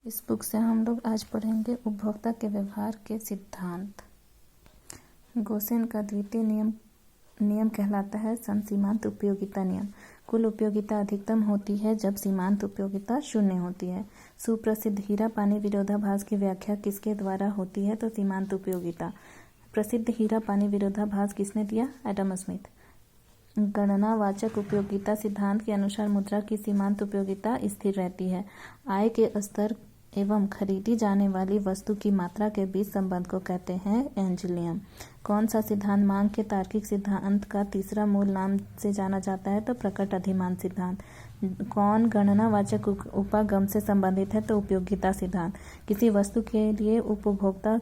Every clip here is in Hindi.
इस बुक से हम लोग आज पढ़ेंगे उपभोक्ता के व्यवहार के सिद्धांत। गोसेन का द्वितीय नियम कहलाता है समसीमांत उपयोगिता नियम। कुल उपयोगिता अधिकतम होती है जब सीमांत उपयोगिता शून्य होती है। सुप्रसिद्ध हीरा पानी विरोधाभास की व्याख्या किसके द्वारा होती है? तो सीमांत उपयोगिता। प्रसिद्ध हीरा पानी विरोधाभास किसने दिया? Adam Smith. गणनावाचक उपयोगिता सिद्धांत के अनुसार मुद्रा की सीमांत उपयोगिता स्थिर रहती है। आय के स्तर एवं खरीदी जाने वाली वस्तु की मात्रा के बीच संबंध को कहते हैं एंजल नियम। कौन सा सिद्धांत मांग के तार्किक सिद्धांत का तीसरा मूल नाम से जाना जाता है? तो प्रकट अधिमान सिद्धांत। कौन गणनावाचक उपागम से संबंधित है? तो उपयोगिता सिद्धांत। किसी वस्तु के लिए उपभोक्ता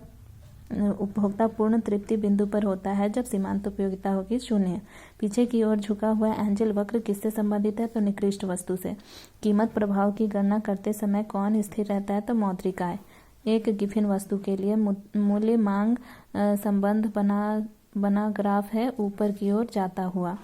पूर्ण तृप्ति बिंदु पर होता है जब सीमांत उपयोगिता होगी शून्य। पीछे की ओर झुका हुआ एंजल वक्र किससे संबंधित है? तो निकृष्ट वस्तु से। कीमत प्रभाव की गणना करते समय कौन स्थिर रहता है? तो मौद्रिक आय। एक गिफिन वस्तु के लिए मूल्य मांग संबंध बना ग्राफ है ऊपर की ओर जाता हुआ।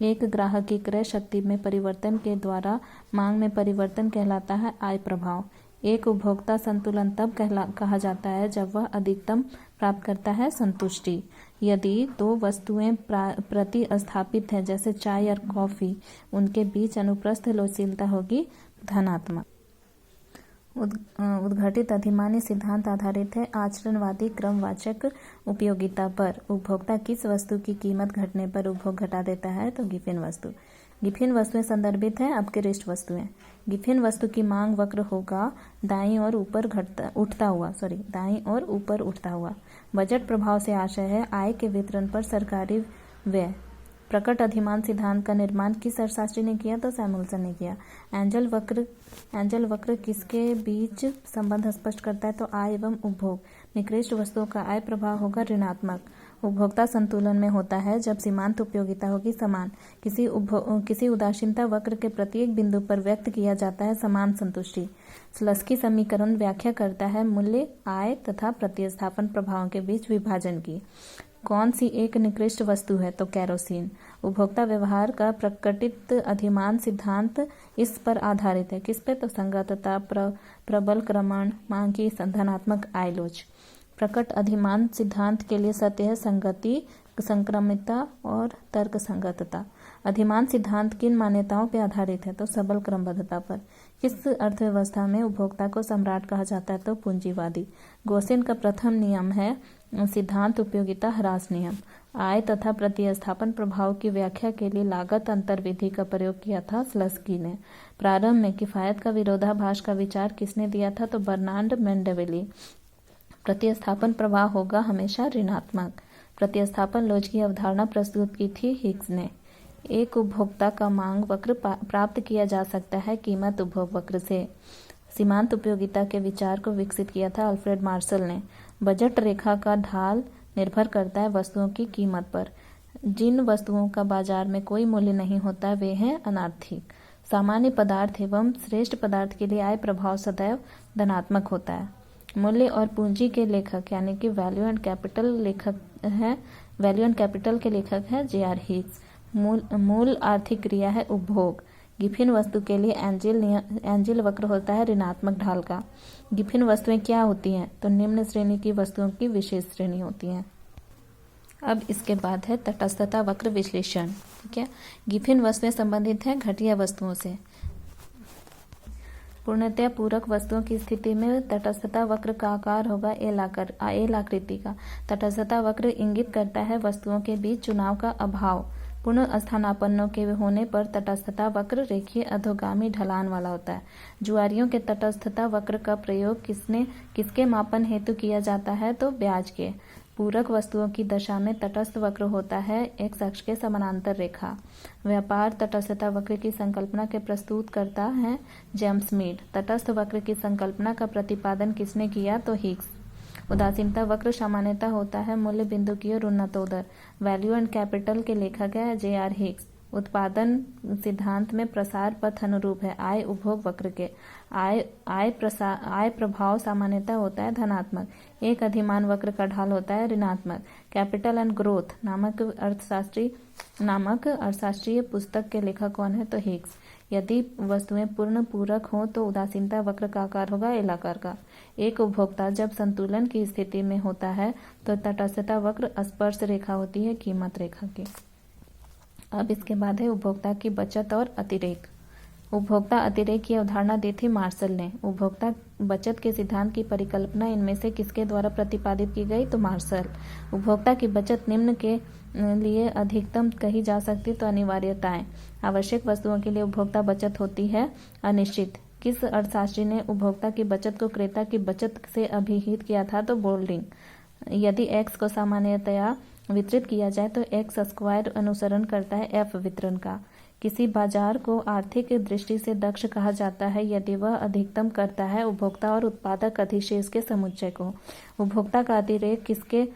एक ग्राहक की क्रय शक्ति में परिवर्तन के द्वारा मांग में परिवर्तन कहलाता है आय प्रभाव। एक उपभोक्ता संतुलन तब कहा जाता है जब वह अधिकतम प्राप्त करता है संतुष्टि। यदि दो वस्तुएं प्रतिस्थापित हैं जैसे चाय और कॉफी, उनके बीच अनुप्रस्थ लोचशीलता होगी धनात्मक। उद्घटित अधिमानी सिद्धांत आधारित है आचरणवादी क्रमवाचक उपयोगिता पर। उपभोक्ता किस वस्तु की कीमत घटने पर उपभोग घटा देता है? तो गिफिन वस्तु। गिफिन वस्तुएं संदर्भित हैं अपकृष्ट वस्तुएं। गिफिन वस्तु की मांग वक्र होगा दाईं ओर ऊपर उठता हुआ। बजट प्रभाव से आशय है आय के वितरण पर सरकारी व्यय। प्रकट अधिमान सिद्धांत का निर्माण किस अर्थशास्त्री ने किया? तो सैमुअल्सन ने किया। एंजल वक्र किसके बीच संबंध स्पष्ट करता है? तो आय एवं उपभोग। निकृष्ट वस्तुओं का आय प्रभाव होगा ऋणात्मक। उपभोक्ता संतुलन में होता है जब सीमांत उपयोगिता होगी समान। किसी उदासीनता वक्र के प्रत्येक बिंदु पर व्यक्त किया जाता है समान संतुष्टि। स्लस्की समीकरण व्याख्या करता है मूल्य, आय तथा प्रतिस्थापन प्रभावों के बीच विभाजन की। कौन सी एक निकृष्ट वस्तु है? तो कैरोसिन। उपभोक्ता व्यवहार का प्रकटित अधिमान सिद्धांत इस पर आधारित है। किस पे? तो संगतता, प्रबल क्रमण, मांग की धनात्मक आयलोच। प्रकट अधिमान सिद्धांत के लिए सत्य है संगति, संक्रमिता और तर्क संगतता। अधिमान सिद्धांत किन मान्यताओं पर आधारित है? तो सबल क्रमबद्धता पर। किस अर्थव्यवस्था में उपभोक्ता को सम्राट कहा जाता है? तो पूंजीवादी। गोसेन का प्रथम नियम है सिद्धांत उपयोगिता ह्रास नियम। आय तथा प्रतिस्थापन प्रभाव की व्याख्या के लिए लागत अंतर विधि का प्रयोग किया था स्लस्की ने। प्रारंभ में किफायत का विरोधाभास का विचार किसने दिया था? तो बर्नार्ड मेंडेविली। प्रतिस्थापन प्रभाव होगा हमेशा ऋणात्मक। प्रतिस्थापन लोच की अवधारणा प्रस्तुत की थी हिग्स ने। एक उपभोक्ता का मांग वक्र प्राप्त किया जा सकता है कीमत उपभोग वक्र से। सीमांत उपयोगिता के विचार को विकसित किया था अल्फ्रेड मार्शल ने। बजट रेखा का ढाल निर्भर करता है वस्तुओं की कीमत पर। जिन वस्तुओं का बाजार में कोई मूल्य नहीं होता वे हैं अनार्थिक। सामान्य पदार्थ एवं श्रेष्ठ पदार्थ के लिए आय प्रभाव सदैव धनात्मक होता है। मूल्य और पूंजी के लेखक यानी कि वैल्यू एंड कैपिटल के लेखक है J.R. हिग्स। मूल आर्थिक क्रिया है उपभोग। गिफिन वस्तु के लिए एंजल वक्र होता है ऋणात्मक ढाल का। गिफिन वस्तुएं क्या होती हैं? तो निम्न श्रेणी की वस्तुओं की विशेष श्रेणी होती हैं। अब इसके बाद है तटस्थता वक्र विश्लेषण। ठीक है, गिफिन वस्तुएं संबंधित हैं घटिया वस्तुओं से। पूर्णतया पूरक वस्तुओं की स्थिति में तटस्थता वक्र का आकार होगा एल आकृति का। तटस्थता वक्र इंगित करता है वस्तुओं के बीच चुनाव का अभाव। पूर्ण स्थानापन्नों के होने पर तटस्थता वक्र रेखीय अधोगामी ढलान वाला होता है। जुआरियों के तटस्थता वक्र का प्रयोग किसके मापन हेतु किया जाता है? तो ब्याज के। पूरक वस्तुओं की दशा में तटस्थ वक्र होता है एक्स अक्ष के समानांतर रेखा। व्यापार तटस्थता वक्र की संकल्पना के प्रस्तुत करता है जेम्स मीड। तटस्थ वक्र की संकल्पना का प्रतिपादन किसने किया? तो हिग्स। उदासीनता वक्र सामान्यतः होता है मूल्य बिंदु की ओर उन्नतोदर। वैल्यू एंड कैपिटल के लेखक है J.R. हिग्स। उत्पादन सिद्धांत में प्रसार पथ अनुरूप है आय उपभोग वक्र के। आय प्रभाव सामान्यतः होता है धनात्मक। एक अधिमान वक्र का ढाल होता है ऋणात्मक। कैपिटल एंड ग्रोथ नामक अर्थशास्त्रीय पुस्तक के लेखक कौन है? तो हिग्स। यदि वस्तुएं पूर्ण पूरक हों तो उदासीनता वक्र का आकार होगा एल आकार का। एक उपभोक्ता जब संतुलन की स्थिति में होता है तो तटस्थता वक्र स्पर्श रेखा होती है कीमत रेखा की। अब इसके बाद है उपभोक्ता की बचत और अतिरेक। उपभोक्ता अतिरेक की अवधारणा दी थी मार्शल ने। उपभोक्ता बचत के सिद्धांत की परिकल्पना इनमें से किसके द्वारा प्रतिपादित की गई? तो मार्शल। उपभोक्ता की बचत निम्न के लिए अधिकतम कही जा सकती तो अनिवार्यताएं। आवश्यक वस्तुओं के लिए उपभोक्ता बचत होती है अनिश्चित। किस अर्थशास्त्री ने उपभोक्ता की बचत को क्रेता की बचत से अभिहित किया था? तो बोल्डिंग। यदि x को सामान्यतया वितरित किया जाए तो x स्क्वायर अनुसरण करता है f वितरण का। किसी बाजार को आर्थिक दृष्टि से दक्ष कहा जाता है यदि वह अधिकतम करता है उपभोक्ता और उत्पादक अधिशेष के समुच्चय को। उपभोक्ता का अतिरेक किसके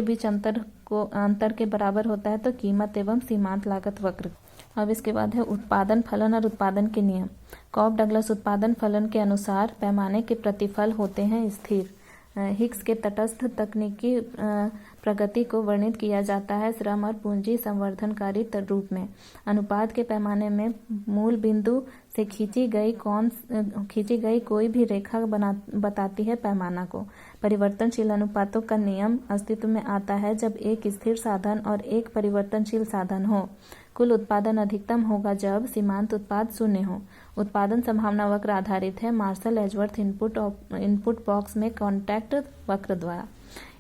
बीच अंतर के बराबर होता है? तो कीमत एवं सीमांत लागत वक्र। अब इसके बाद है उत्पादन फलन और उत्पादन के नियम। कॉब डगलस उत्पादन फलन के अनुसार पैमाने के प्रतिफल होते हैं स्थिर। हिग्स के तटस्थ तकनीकी प्रगति को वर्णित किया जाता है श्रम और पूंजी संवर्धनकारी रूप में। अनुपात के पैमाने में मूल बिंदु से खींची गई कोई भी रेखा बताती है पैमाना को। परिवर्तनशील अनुपातों का नियम अस्तित्व में आता है जब एक स्थिर साधन और एक परिवर्तनशील साधन हो। कुल उत्पादन अधिकतम होगा जब सीमांत उत्पाद शून्य हो। उत्पादन संभावना वक्र आधारित है मार्शल एजवर्थ इनपुट बॉक्स में कॉन्टैक्ट वक्र द्वारा।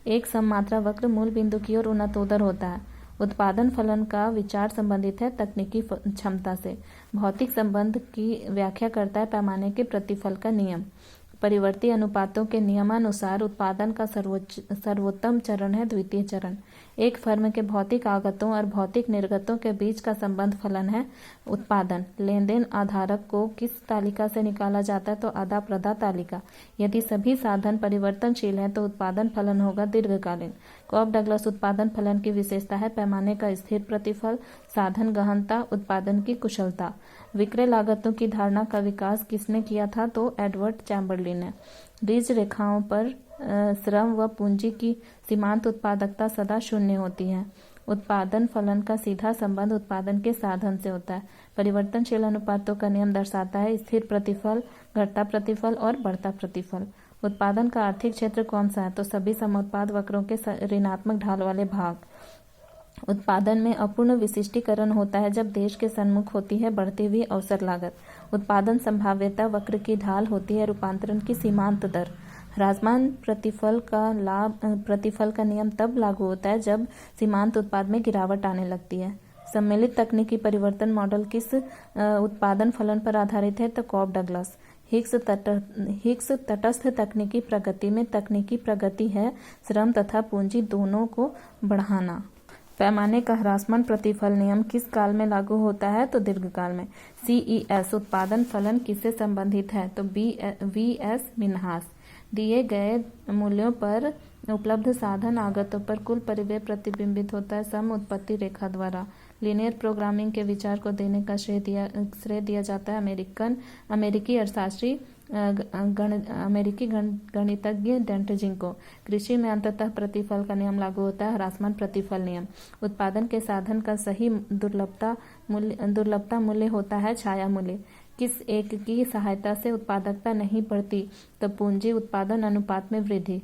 एक सममात्रा वक्र मूल बिंदु की ओर उन्नतोदर होता है। उत्पादन फलन का विचार संबंधित है तकनीकी क्षमता से। भौतिक संबंध की व्याख्या करता है पैमाने के प्रतिफल का नियम। परिवर्ती अनुपातों के नियमानुसार उत्पादन का सर्वोत्तम चरण है द्वितीय चरण। एक फर्म के भौतिक आगतों और भौतिक निर्गतों के बीच का संबंध फलन है उत्पादन। लेन देन आधारक को किस तालिका से निकाला जाता है? तो आदा प्रदा तालिका। यदि सभी साधन परिवर्तनशील हैं तो उत्पादन फलन होगा दीर्घकालीन। कॉब डगलस उत्पादन फलन की विशेषता है पैमाने का स्थिर प्रतिफल, साधन गहनता, उत्पादन की कुशलता। विक्रय लागतों की धारणा का विकास किसने किया था? तो एडवर्ड चैम्बरलिन ने। रीज रेखाओं पर श्रम व पूंजी की सीमांत उत्पादकता सदा शून्य होती है। उत्पादन फलन का सीधा संबंध उत्पादन के साधन से होता है। परिवर्तनशील अनुपातों का नियम दर्शाता है स्थिर प्रतिफल, घटता प्रतिफल और बढ़ता प्रतिफल। उत्पादन का आर्थिक क्षेत्र कौन सा है? तो सभी समोत्पाद वक्रों के ऋणात्मक ढाल वाले भाग। उत्पादन में अपूर्ण विशिष्टीकरण होता है जब देश के सन्मुख होती है बढ़ती हुई अवसर लागत। उत्पादन संभाव्यता वक्र की ढाल होती है रूपांतरण की सीमांत दर। ह्रासमान प्रतिफल का नियम तब लागू होता है जब सीमांत उत्पाद में गिरावट आने लगती है। सम्मिलित तकनीकी परिवर्तन मॉडल किस उत्पादन फलन पर आधारित है? तो कॉब डगलस। हिग्स तटस्थ तकनीकी प्रगति में तकनीकी प्रगति है श्रम तथा पूंजी दोनों को बढ़ाना। पैमाने का ह्रासमान प्रतिफल नियम किस काल में लागू होता है? तो दीर्घकाल में। CES उत्पादन फलन किससे संबंधित है? तो VS विन्यास। दिए गए मूल्यों पर उपलब्ध साधन आगतों पर कुल परिव्यय प्रतिबिंबित होता है सम उत्पत्ति रेखा द्वारा। लीनियर प्रोग्रामिंग के विचार को देने का श्रेय दिया जाता है अमेरिकी अर्थशास्त्री अमेरिकी गणितज्ञ डेंटजिंग को। कृषि में अंततः प्रतिफल का नियम लागू होता है ह्रासमान प्रतिफल नियम। उत्पादन के साधन का सही दुर्लभता मूल्य होता है छाया मूल्य। किस एक की सहायता से उत्पादकता नहीं बढ़ती? तो पूंजी उत्पादन अनुपात में वृद्धि।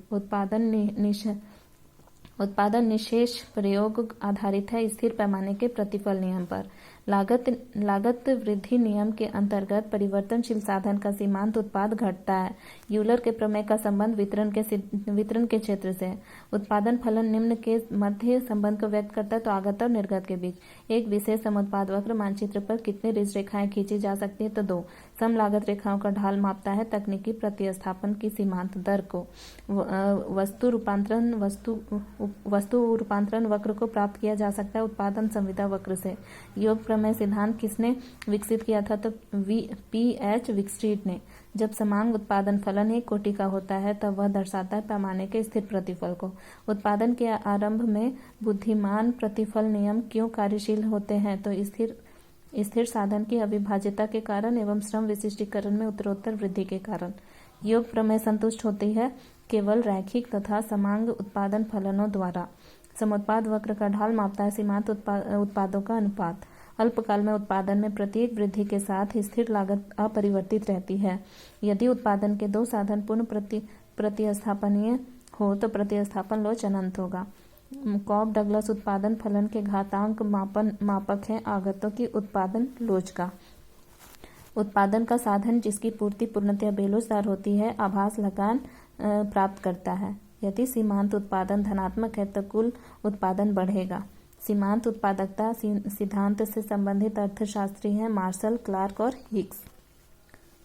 उत्पादन निशेष प्रयोग आधारित है स्थिर पैमाने के प्रतिफल नियम पर। लागत वृद्धि नियम के अंतर्गत परिवर्तनशील साधन का सीमांत उत्पाद घटता है। यूलर के प्रमेय का संबंध वितरण के क्षेत्र से है। उत्पादन फलन निम्न के मध्य संबंध को व्यक्त करता है तो आगत और निर्गत के बीच। एक विशेष समोत्पाद वक्र मानचित्र पर कितनी ऋज रेखाएं खींची जा सकती है? तो 2। सम लागत रेखाओं का ढाल मापता है तकनीकी प्रतिस्थापन की सीमांत दर को। वस्तु रूपांतरण वक्र को प्राप्त किया जा सकता है उत्पादन संविदा वक्र से। योग प्रमेय सिद्धांत किसने विकसित किया था? तो PH विक्सट्रीट ने। जब समान उत्पादन फलन एक कोटि का होता है तब वह दर्शाता है पैमाने के स्थिर प्रतिफल को। उत्पादन के आरंभ में बुद्धिमान प्रतिफल नियम क्यों कार्यशील होते हैं? तो स्थिर साधन की अविभाज्यता के कारण एवं श्रम विशिष्टीकरण में उत्तरोत्तर वृद्धि के कारण। योग प्रमेय संतुष्ट होती है केवल रैखिक तथा समांग उत्पादन फलनों द्वारा। समोत्पाद वक्र का ढाल मापता है सीमांत उत्पादों का अनुपात। अल्पकाल में उत्पादन में प्रत्येक वृद्धि के साथ स्थिर लागत अपरिवर्तित रहती है। यदि उत्पादन के दो साधन पूर्ण प्रतिस्थापनीय हो तो प्रतिस्थापन लोच अनंत होगा। कॉब डगलस उत्पादन फलन के घातांक मापक है आगतों की उत्पादन लोच का। उत्पादन का साधन जिसकी पूर्ति पूर्णतया बेलोचदार होती है आभास लगान प्राप्त करता है। यदि सीमांत उत्पादन धनात्मक है तो कुल उत्पादन बढ़ेगा। सीमांत उत्पादकता सिद्धांत से संबंधित अर्थशास्त्री हैं मार्शल, क्लार्क और हिग्स।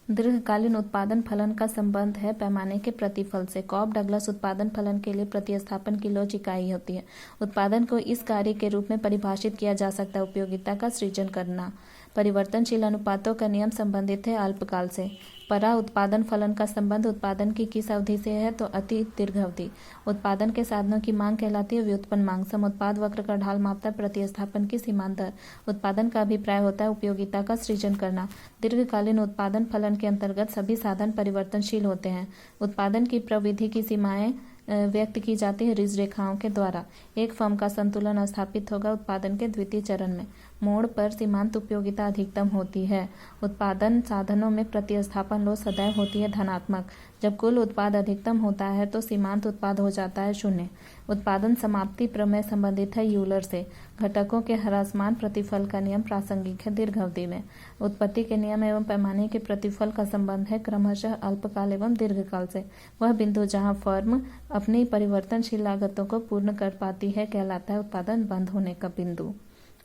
दीर्घकालीन उत्पादन फलन का संबंध है पैमाने के प्रतिफल से। कॉब डगलस उत्पादन फलन के लिए प्रतिस्थापन की लोच इकाई होती है। उत्पादन को इस कार्य के रूप में परिभाषित किया जा सकता है उपयोगिता का सृजन करना। परिवर्तनशील अनुपातों का नियम संबंधित है अल्पकाल से। परा उत्पादन फलन का संबंध उत्पादन की किस अवधि से है तो अति दीर्घ अवधि। उत्पादन के साधनों की मांग कहलाती है व्युत्पन्न मांग। समुत्पाद वक्र का ढाल मापता है प्रतिस्थापन की सीमांत दर। उत्पादन का अभिप्राय होता है उपयोगिता का सृजन करना। दीर्घकालीन उत्पादन फलन के अंतर्गत सभी साधन परिवर्तनशील होते हैं। उत्पादन की प्रवृत्ति की सीमाएं व्यक्त की जाती है ऋज रेखाओं के द्वारा। एक फर्म का संतुलन स्थापित होगा उत्पादन के द्वितीय चरण में। मोड़ पर सीमांत उपयोगिता अधिकतम होती है। उत्पादन साधनों में प्रतिस्थापन लोच सदैव होती है धनात्मक। जब कुल उत्पाद अधिकतम होता है तो सीमांत उत्पाद हो जाता है शून्य। उत्पादन समाप्ति प्रमेय संबंधित है यूलर से। घटकों के ह्रासमान प्रतिफल का नियम प्रासंगिक है दीर्घ अवधि में। उत्पत्ति के नियम एवं पैमाने के प्रतिफल का संबंध है क्रमशः अल्पकाल एवं दीर्घकाल से। वह बिंदु जहाँ फर्म अपनी परिवर्तनशील लागतों को पूर्ण कर पाती है कहलाता है उत्पादन बंद होने का बिंदु।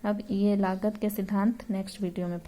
अब ये लागत के सिद्धांत नेक्स्ट वीडियो में पढ़ेंगे।